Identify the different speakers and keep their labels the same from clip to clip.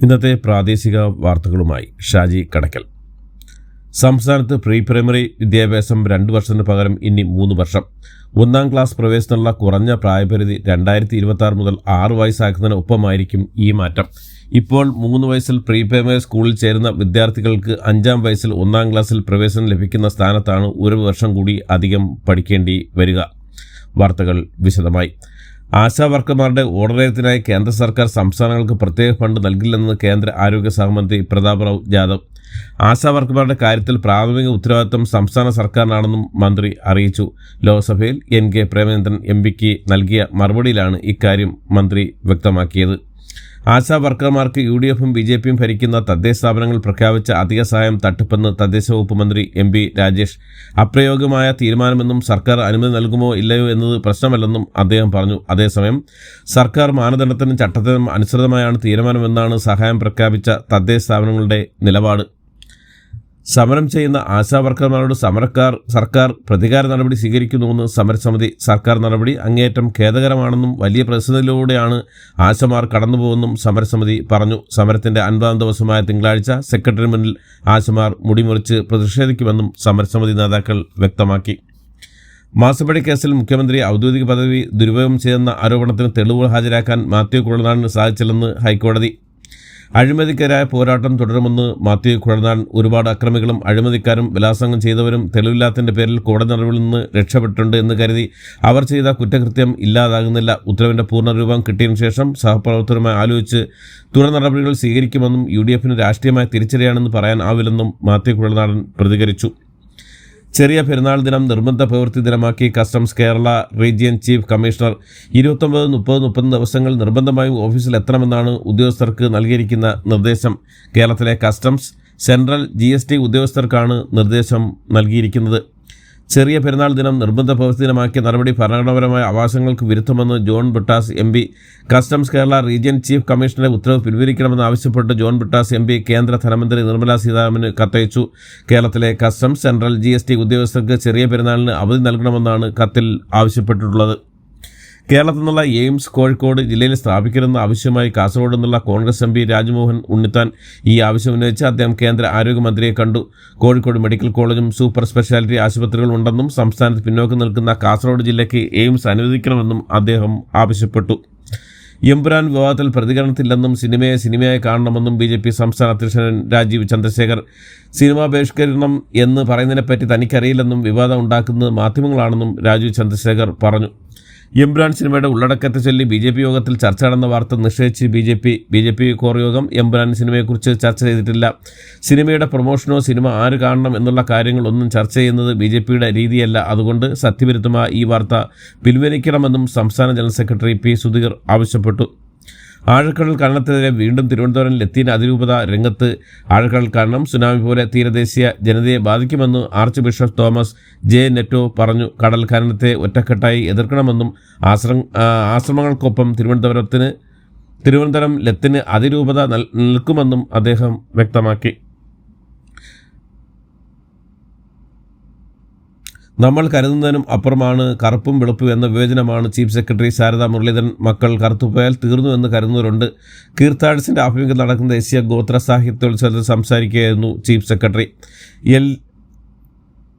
Speaker 1: ഇന്നത്തെ പ്രാദേശിക വാർത്തകളുമായി ഷാജി കടക്കൽ. സംസ്ഥാനത്ത് പ്രീ പ്രൈമറി വിദ്യാഭ്യാസം 2 വർഷത്തിന് പകരം ഇനി 3 വർഷം. 1-ാം ക്ലാസ് പ്രവേശനമുള്ള കുറഞ്ഞ പ്രായപരിധി 2026 മുതൽ 6 വയസ്സാക്കുന്നതിന് ഒപ്പമായിരിക്കും ഈ മാറ്റം. ഇപ്പോൾ 3 വയസ്സിൽ പ്രീ പ്രൈമറി സ്കൂളിൽ ചേരുന്ന വിദ്യാർത്ഥികൾക്ക് 5-ാം വയസ്സിൽ 1-ാം ക്ലാസ്സിൽ പ്രവേശനം ലഭിക്കുന്ന സ്ഥാനത്താണ് 1 വർഷം കൂടി അധികം പഠിക്കേണ്ടി വരിക. വാർത്തകൾ വിശദമായി. ആശാവർക്കർമാരുടെ ഓർഡറേറ്റിനായി കേന്ദ്ര സർക്കാർ സംസ്ഥാനങ്ങൾക്ക് പ്രത്യേക ഫണ്ട് നൽകില്ലെന്ന് കേന്ദ്ര ആരോഗ്യ സഹമന്ത്രി പ്രതാപ് റാവു ജാദവ്. ആശാവർക്കർമാരുടെ കാര്യത്തിൽ പ്രാഥമിക ഉത്തരവാദിത്തം സംസ്ഥാന സർക്കാരിനാണെന്നും മന്ത്രി അറിയിച്ചു. ലോക്സഭയിൽ NK പ്രേമചന്ദ്രൻ MPക്ക് നൽകിയ മറുപടിയിലാണ് ഇക്കാര്യം മന്ത്രി വ്യക്തമാക്കിയത്. ആശാവർക്കർമാർക്ക് UDFും BJPയും ഭരിക്കുന്ന തദ്ദേശ സ്ഥാപനങ്ങൾ പ്രഖ്യാപിച്ച അധിക സഹായം തട്ടിപ്പെന്ന് തദ്ദേശ വകുപ്പ് മന്ത്രി MP രാജേഷ്. അപ്രയോഗ്യമായ തീരുമാനമെന്നും സർക്കാർ അനുമതി നൽകുമോ ഇല്ലയോ എന്നത് പ്രശ്നമല്ലെന്നും അദ്ദേഹം പറഞ്ഞു. അതേസമയം സർക്കാർ മാനദണ്ഡത്തിനും ചട്ടത്തിനും അനുസൃതമായാണ് തീരുമാനമെന്നാണ് സഹായം പ്രഖ്യാപിച്ച തദ്ദേശ സ്ഥാപനങ്ങളുടെ നിലപാട്. സമരം ചെയ്യുന്ന ആശാവർക്കർമാരോട് സർക്കാർ പ്രതികാര നടപടി സ്വീകരിക്കുന്നുവെന്ന് സമരസമിതി. സർക്കാർ നടപടി അങ്ങേയറ്റം ഖേദകരമാണെന്നും വലിയ പ്രതിസന്ധിയിലൂടെയാണ് ആശമാർ കടന്നുപോകുമെന്നും സമരസമിതി പറഞ്ഞു. സമരത്തിന്റെ 50-ാം ദിവസമായ തിങ്കളാഴ്ച സെക്രട്ടറി മുന്നിൽ ആശമാർ മുടിമുറിച്ച് പ്രതിഷേധിക്കുമെന്നും സമരസമിതി നേതാക്കൾ വ്യക്തമാക്കി. മാസപ്പടി കേസിൽ മുഖ്യമന്ത്രി ഔദ്യോഗിക പദവി ദുരുപയോഗം ചെയ്തെന്ന ആരോപണത്തിന് തെളിവുകൾ ഹാജരാക്കാൻ മാത്യു കുഴൽനാടന് സാധിച്ചില്ലെന്ന് ഹൈക്കോടതി. അഴിമതിക്കെതിരായ പോരാട്ടം തുടരുമെന്ന് മാത്യു കുഴൽനാടൻ. ഒരുപാട് അക്രമികളും അഴിമതിക്കാരും ബലാത്സംഗം ചെയ്തവരും തെളിവില്ലാത്തതിന്റെ പേരിൽ കോടതി നടപടിയിൽ നിന്ന് രക്ഷപ്പെട്ടിട്ടുണ്ട് എന്ന് കരുതി അവർ ചെയ്ത കുറ്റകൃത്യം ഇല്ലാതാകുന്നില്ല. ഉത്തരവിന്റെ പൂർണ്ണരൂപം കിട്ടിയതിനു ശേഷം സഹപ്രവർത്തകരുമായി ആലോചിച്ച് തുടർ നടപടികൾ സ്വീകരിക്കുമെന്നും UDFന് രാഷ്ട്രീയമായ തിരിച്ചടിയാണെന്ന് പറയാൻ ആവില്ലെന്നും മാത്യു കുഴൽനാടൻ പ്രതികരിച്ചു. ചെറിയ പെരുന്നാൾ ദിനം നിർബന്ധ പ്രവൃത്തി ദിനമാക്കി customs Kerala region chief commissioner. 29, 30, 30 ദിവസങ്ങൾ നിർബന്ധമായും ഓഫീസിൽ എത്തണമെന്നാണ് ഉദ്യോഗസ്ഥർക്ക് നൽകിയിരിക്കുന്ന നിർദ്ദേശം. കേരളത്തിലെ കസ്റ്റംസ്, സെൻട്രൽ GST ഉദ്യോഗസ്ഥർക്കാണ് നിർദ്ദേശം നൽകിയിരിക്കുന്നത്. ചെറിയ പെരുന്നാൾ ദിനം നിർബന്ധ പ്രവൃത്തി ദിനമാക്കിയ നടപടി ഭരണഘടനാപരമായ അവകാശങ്ങൾക്ക് വിരുദ്ധമെന്ന് John Brittas MP. Customs Kerala region chief കമ്മീഷണറെ ഉത്തരവ് പിൻവലിക്കണമെന്ന് ആവശ്യപ്പെട്ട് ജോൺ ബ്രിട്ടാസ് MP കേന്ദ്ര ധനമന്ത്രി നിർമ്മലാ സീതാരാമന് കത്തയച്ചു. കേരളത്തിലെ കസ്റ്റംസ്, സെൻട്രൽ GST ഉദ്യോഗസ്ഥർക്ക് ചെറിയ പെരുന്നാളിന് അവധി നൽകണമെന്നാണ് കത്തിൽ ആവശ്യപ്പെട്ടിട്ടുള്ളത്. കേരളത്തിൽ നിന്നുള്ള എയിംസ് കോഴിക്കോട് ജില്ലയിൽ സ്ഥാപിക്കണമെന്ന ആവശ്യമായി കാസർഗോഡ് നിന്നുള്ള കോൺഗ്രസ് MP രാജ്മോഹൻ ഉണ്ണിത്താൻ ഈ ആവശ്യം ഉന്നയിച്ച് അദ്ദേഹം കേന്ദ്ര ആരോഗ്യമന്ത്രിയെ കണ്ടു. കോഴിക്കോട് മെഡിക്കൽ കോളേജും സൂപ്പർ സ്പെഷ്യാലിറ്റി ആശുപത്രികളും ഉണ്ടെന്നും സംസ്ഥാനത്ത് പിന്നോക്കം നിൽക്കുന്ന കാസർഗോഡ് ജില്ലയ്ക്ക് എയിംസ് അനുവദിക്കണമെന്നും അദ്ദേഹം ആവശ്യപ്പെട്ടു. എമ്പുരാൻ വിവാദത്തിൽ പ്രതികരണത്തില്ലെന്നും സിനിമയായി കാണണമെന്നും BJP സംസ്ഥാന അധ്യക്ഷൻ രാജീവ് ചന്ദ്രശേഖർ. സിനിമാ ബഹിഷ്കരണം എന്ന് പറയുന്നതിനെപ്പറ്റി തനിക്കറിയില്ലെന്നും വിവാദം ഉണ്ടാക്കുന്നത് മാധ്യമങ്ങളാണെന്നും രാജീവ് ചന്ദ്രശേഖർ പറഞ്ഞു. എമ്പുരാൻ സിനിമയുടെ ഉള്ളടക്കത്തെ ചൊല്ലി BJP യോഗത്തിൽ ചർച്ച നടന്ന വാർത്ത നിഷേധിച്ച് BJP കോർ യോഗം എമ്പുരാൻ സിനിമയെക്കുറിച്ച് ചർച്ച ചെയ്തിട്ടില്ല. സിനിമയുടെ പ്രൊമോഷനോ സിനിമ ആര് കാണണം എന്നുള്ള കാര്യങ്ങളൊന്നും ചർച്ച ചെയ്യുന്നത് BJPയുടെ രീതിയല്ല. അതുകൊണ്ട് സത്യവിരുദ്ധമായ ഈ വാർത്ത പിൻവലിക്കണമെന്നും സംസ്ഥാന ജനറൽ സെക്രട്ടറി P. സുധീർ ആവശ്യപ്പെട്ടു. ആഴക്കടൽ ഖനനത്തിനെതിരെ വീണ്ടും തിരുവനന്തപുരം ലത്തീൻ അതിരൂപത രംഗത്ത്. ആഴക്കടൽ ഖനനം സുനാമി പോലെ തീരദേശീയ ജനതയെ ബാധിക്കുമെന്ന് ആർച്ച് ബിഷപ്പ് തോമസ് J. നെറ്റോ പറഞ്ഞു. കടൽ ഖനനത്തെ ഒറ്റക്കെട്ടായി എതിർക്കണമെന്നും ആശ്രമങ്ങൾക്കൊപ്പം തിരുവനന്തപുരം ലത്തീൻ അതിരൂപത നിൽക്കുമെന്നും അദ്ദേഹം വ്യക്തമാക്കി. നമ്മൾ കരുതുന്നതിനും അപ്പുറമാണ് കറുപ്പും വെളുപ്പും എന്ന വിവേചനമാണ് ചീഫ് സെക്രട്ടറി ശാരദാ മുരളീധരൻ. മക്കൾ കറുത്തുപോയാൽ തീർന്നു എന്ന് കരുതുന്നവരുണ്ട്. കീർത്താഡ്സിന്റെ ആഭിമുഖ്യത്തിൽ നടക്കുന്ന ദേശീയ ഗോത്ര സാഹിത്യോത്സവത്തിൽ സംസാരിക്കുകയായിരുന്നു ചീഫ് സെക്രട്ടറി.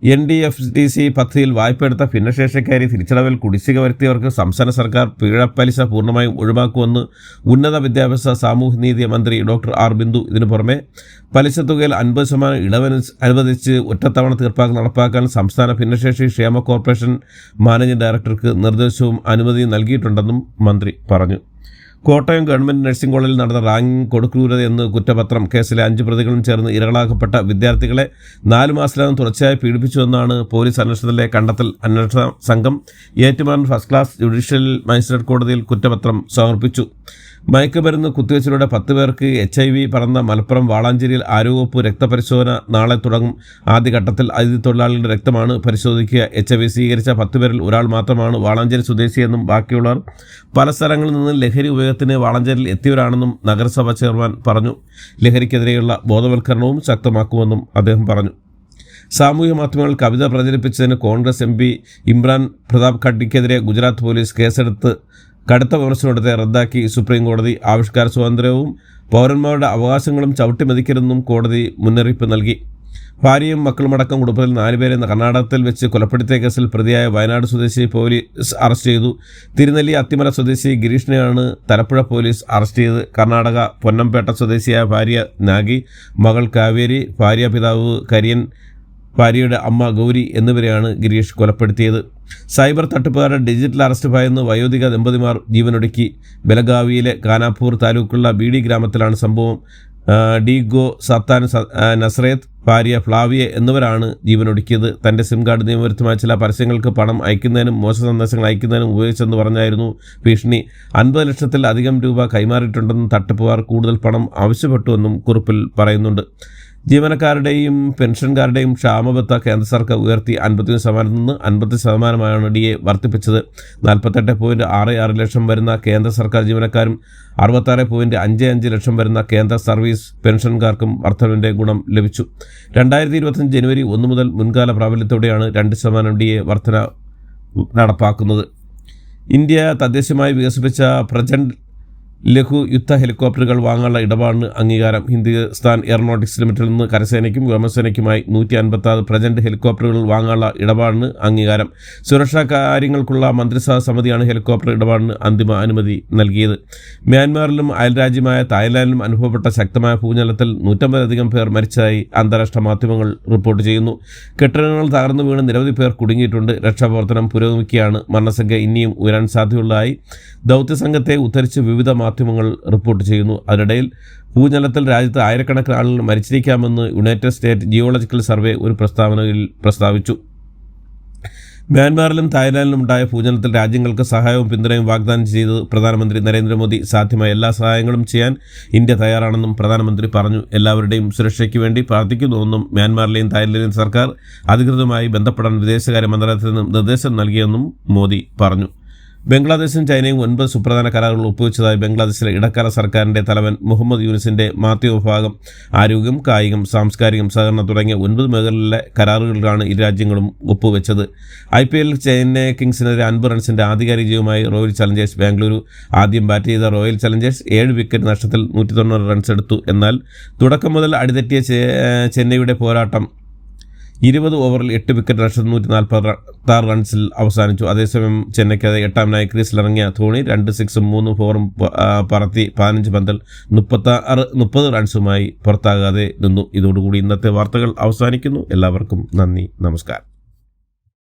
Speaker 1: NDFDC പദ്ധതിയിൽ വായ്പയെടുത്ത ഭിന്നശേഷിക്കാരി തിരിച്ചടവിൽ കുടിശ്ശിക വരുത്തിയവർക്ക് സംസ്ഥാന സർക്കാർ പിഴപ്പലിശ പൂർണ്ണമായും ഒഴിവാക്കുമെന്ന് ഉന്നത വിദ്യാഭ്യാസ സാമൂഹ്യനീതി മന്ത്രി ഡോക്ടർ R. ബിന്ദു. ഇതിനു പുറമെ പലിശ തുകയിൽ 50% ഇളവ് അനുവദിച്ച് ഒറ്റത്തവണ തീർപ്പാക്കി നടപ്പാക്കാൻ സംസ്ഥാന ഭിന്നശേഷി ക്ഷേമ കോർപ്പറേഷൻ മാനേജിംഗ് ഡയറക്ടർക്ക് നിർദ്ദേശവും അനുമതിയും നൽകിയിട്ടുണ്ടെന്നും മന്ത്രി പറഞ്ഞു. കോട്ടയം ഗവൺമെന്റ് നഴ്സിംഗ് കോളേജിൽ നടന്ന റാങ്കിംഗ് കൊടുക്രൂരതയെന്ന് കുറ്റപത്രം. കേസിലെ 5 പ്രതികളും ചേർന്ന് ഇരകളാക്കപ്പെട്ട വിദ്യാർത്ഥികളെ 4 മാസത്തിനകം തുടർച്ചയായി പീഡിപ്പിച്ചുവെന്നാണ് പോലീസ് അന്വേഷണത്തിലെ കണ്ടെത്തൽ. അന്വേഷണ സംഘം Ettumanoor first class judicial magistrate കോടതിയിൽ കുറ്റപത്രം സമർപ്പിച്ചു. മയക്കുമരുന്ന് കുത്തിവെച്ചിലൂടെ 10 പേർക്ക് HIV പടർന്ന മലപ്പുറം വാളാഞ്ചേരിയിൽ ആരോഗ്യവകുപ്പ് രക്തപരിശോധന നാളെ തുടങ്ങും. ആദ്യഘട്ടത്തിൽ അതിഥി തൊഴിലാളികളുടെ രക്തമാണ് പരിശോധിക്കുക. HIV സ്വീകരിച്ച 10 പേരിൽ ഒരാൾ മാത്രമാണ് വാളാഞ്ചേരി സ്വദേശിയെന്നും ബാക്കിയുള്ളവർ പല സ്ഥലങ്ങളിൽ നിന്ന് ലഹരി ഉപയോഗത്തിന് വാളാഞ്ചേരിയിൽ എത്തിയവരാണെന്നും നഗരസഭ ചെയർമാൻ പറഞ്ഞു. ലഹരിക്കെതിരെയുള്ള ബോധവൽക്കരണവും ശക്തമാക്കുമെന്നും അദ്ദേഹം പറഞ്ഞു. സാമൂഹ്യ മാധ്യമങ്ങളിൽ കവിത പ്രചരിപ്പിച്ചതിന് കോൺഗ്രസ് MP ഇമ്രാൻ പ്രതാപ് ഖഡ്ഗയ്ക്കെതിരെ ഗുജറാത്ത് പോലീസ് കേസെടുത്ത് കടുത്ത വിമർശനത്തെ റദ്ദാക്കി സുപ്രീം കോടതി. ആവിഷ്കാര സ്വാതന്ത്ര്യവും പൗരന്മാരുടെ അവകാശങ്ങളും ചവിട്ടിമെതിക്കരുതെന്നും കോടതി മുന്നറിയിപ്പ് നൽകി. ഭാര്യയും മക്കളുമടക്കം കുടുംബത്തിൽ 4 പേരെ കർണാടകത്തിൽ വെച്ച് കൊലപ്പെടുത്തിയ കേസിൽ പ്രതിയായ വയനാട് സ്വദേശി പോലീസ് അറസ്റ്റ് ചെയ്തു. തിരുനെല്ലി അത്തിമല സ്വദേശി ഗിരീഷിനെയാണ് തലപ്പുഴ പോലീസ് അറസ്റ്റ് ചെയ്തത്. കർണാടക പൊന്നംപേട്ട സ്വദേശിയായ ഭാര്യ നാഗി, മകൾ കാവേരി, ഭാര്യ പിതാവ് കരിയൻ, ഭാര്യയുടെ അമ്മ ഗൗരി എന്നിവരെയാണ് ഗിരീഷ് കൊലപ്പെടുത്തിയത്. സൈബർ തട്ടിപ്പുകാരുടെ ഡിജിറ്റൽ അറസ്റ്റ് ഭയന്ന് വയോധിക ദമ്പതിമാർ ജീവനൊടുക്കി. ബലഗാവിയിലെ ഖാനാപൂർ താലൂക്കുള്ള ബീഡി ഗ്രാമത്തിലാണ് സംഭവം. ഡീഗോ, സത്താൻ, നസ്രേത്ത്, ഭാര്യ ഫ്ലാവിയെ എന്നിവരാണ് ജീവനൊടുക്കിയത്. തൻ്റെ സിം കാർഡ് നിയമവിരുദ്ധമായ ചില പരസ്യങ്ങൾക്ക് പണം അയക്കുന്നതിനും മോശ സന്ദേശങ്ങൾ അയക്കുന്നതിനും ഉപയോഗിച്ചെന്ന് പറഞ്ഞായിരുന്നു ഭീഷണി. 50 ലക്ഷത്തിൽ അധികം രൂപ കൈമാറിയിട്ടുണ്ടെന്നും തട്ടിപ്പുകാർ കൂടുതൽ പണം ആവശ്യപ്പെട്ടുവെന്നും കുറിപ്പിൽ പറയുന്നുണ്ട്. ജീവനക്കാരുടെയും പെൻഷൻകാരുടെയും ക്ഷാമബത്ത കേന്ദ്ര സർക്കാർ ഉയർത്തി 51% നിന്ന് 50%-ആയാണ് DA വർദ്ധിപ്പിച്ചത്. 48.66 ലക്ഷം വരുന്ന കേന്ദ്ര സർക്കാർ ജീവനക്കാരും 66.55 ലക്ഷം വരുന്ന കേന്ദ്ര സർവീസ് പെൻഷൻകാർക്കും വർധനവിൻ്റെ ഗുണം ലഭിച്ചു. 2025 ജനുവരി 1 മുതൽ മുൻകാല പ്രാബല്യത്തോടെയാണ് 2% DA വർധന നടപ്പാക്കുന്നത്. ഇന്ത്യ തദ്ദേശീയമായി വികസിപ്പിച്ച പ്രചണ്ഡ് ലഘു യുദ്ധ ഹെലികോപ്റ്ററുകൾ വാങ്ങാനുള്ള ഇടപാടിന് അംഗീകാരം. ഹിന്ദുസ്ഥാൻ എയറോനോട്ടിക്സ് ലിമിറ്റഡിൽ നിന്ന് കരസേനയ്ക്കും വ്യോമസേനയ്ക്കുമായി 156 പ്രചണ്ഡ് ഹെലികോപ്റ്ററുകൾ വാങ്ങാനുള്ള ഇടപാടിന് അംഗീകാരം. സുരക്ഷാ കാര്യങ്ങൾക്കുള്ള മന്ത്രിസഭാ സമിതിയാണ് ഹെലികോപ്റ്റർ ഇടപാടിന് അന്തിമ അനുമതി നൽകിയത്. മ്യാൻമാറിലും അയൽരാജ്യമായ തായ്ലാൻഡിലും അനുഭവപ്പെട്ട ശക്തമായ ഭൂചലനത്തിൽ 150-ലധികം പേർ മരിച്ചതായി അന്താരാഷ്ട്ര മാധ്യമങ്ങൾ റിപ്പോർട്ട് ചെയ്യുന്നു. കെട്ടിടങ്ങൾ തകർന്നു വീണ് നിരവധി പേർ കുടുങ്ങിയിട്ടുണ്ട്. രക്ഷാപ്രവർത്തനം പുരോഗമിക്കുകയാണ്. മരണസംഖ്യ ഇനിയും ഉയരാൻ സാധ്യതയുള്ളതായി ദൗത്യസംഘത്തെ ഉദ്ധരിച്ച് വിവിധ മാധ്യമങ്ങൾ റിപ്പോർട്ട് ചെയ്യുന്നു. അതിനിടയിൽ ഭൂചലനത്തിൽ രാജ്യത്ത് ആയിരക്കണക്കിന് ആളുകൾ മരിച്ചിരിക്കാമെന്ന് യുണൈറ്റഡ് സ്റ്റേറ്റ് ജിയോളജിക്കൽ സർവേ ഒരു പ്രസ്താവനയിൽ പ്രസ്താവിച്ചു. മ്യാൻമാറിലും തായ്ലാൻഡിലും ഉണ്ടായ ഭൂചലനത്തിൽ രാജ്യങ്ങൾക്ക് സഹായവും പിന്തുണയും വാഗ്ദാനം ചെയ്ത് പ്രധാനമന്ത്രി നരേന്ദ്രമോദി. സാധ്യമായ എല്ലാ സഹായങ്ങളും ചെയ്യാൻ ഇന്ത്യ തയ്യാറാണെന്നും പ്രധാനമന്ത്രി പറഞ്ഞു. എല്ലാവരുടെയും സുരക്ഷയ്ക്ക് വേണ്ടി പ്രാർത്ഥിക്കുന്നുവെന്നും മ്യാൻമാറിലെയും തായ്ലൻഡിലെയും സർക്കാർ അധികൃതരുമായി ബന്ധപ്പെടാൻ വിദേശകാര്യ മന്ത്രാലയത്തിൽ നിന്നും നിർദ്ദേശം നൽകിയെന്നും മോദി പറഞ്ഞു. ബംഗ്ലാദേശും ചൈനയും 9 സുപ്രധാന കരാറുകൾ ഒപ്പുവെച്ചതായി ബംഗ്ലാദേശിലെ ഇടക്കാല സർക്കാരിൻ്റെ തലവൻ മുഹമ്മദ് യൂനിസിൻ്റെ മാധ്യമ വിഭാഗം. ആരോഗ്യം, കായികം, സാംസ്കാരികം, സഹകരണം തുടങ്ങിയ 9 മേഖലകളിലെ കരാറുകളിലാണ് ഇരു രാജ്യങ്ങളും ഒപ്പുവെച്ചത്. IPL ചെന്നൈ കിങ്സിനെതിരെ 50 റൺസിൻ്റെ ആധികാരിക ജയവുമായി റോയൽ ചലഞ്ചേഴ്സ് ബാംഗ്ലൂരു. ആദ്യം ബാറ്റ് ചെയ്ത റോയൽ ചലഞ്ചേഴ്സ് 7 വിക്കറ്റ് നഷ്ടത്തിൽ 190 റൺസ് എടുത്തു. എന്നാൽ തുടക്കം മുതൽ അടിതെറ്റിയ ചെന്നൈയുടെ പോരാട്ടം 20 ഓവറിൽ 8 വിക്കറ്റ് നഷ്ടത്തിൽ 146 റൺസിൽ അവസാനിച്ചു. അതേസമയം ചെന്നൈക്ക് 8-ാമനായി ക്രീസിലിറങ്ങിയ ധോണി 2 സിക്സും 3 ഫോറും പറത്തി 15 പന്തിൽ 30 റൺസുമായി പുറത്താകാതെ നിന്നു. ഇതോടുകൂടി ഇന്നത്തെ വാർത്തകൾ അവസാനിക്കുന്നു. എല്ലാവർക്കും നന്ദി, നമസ്കാരം.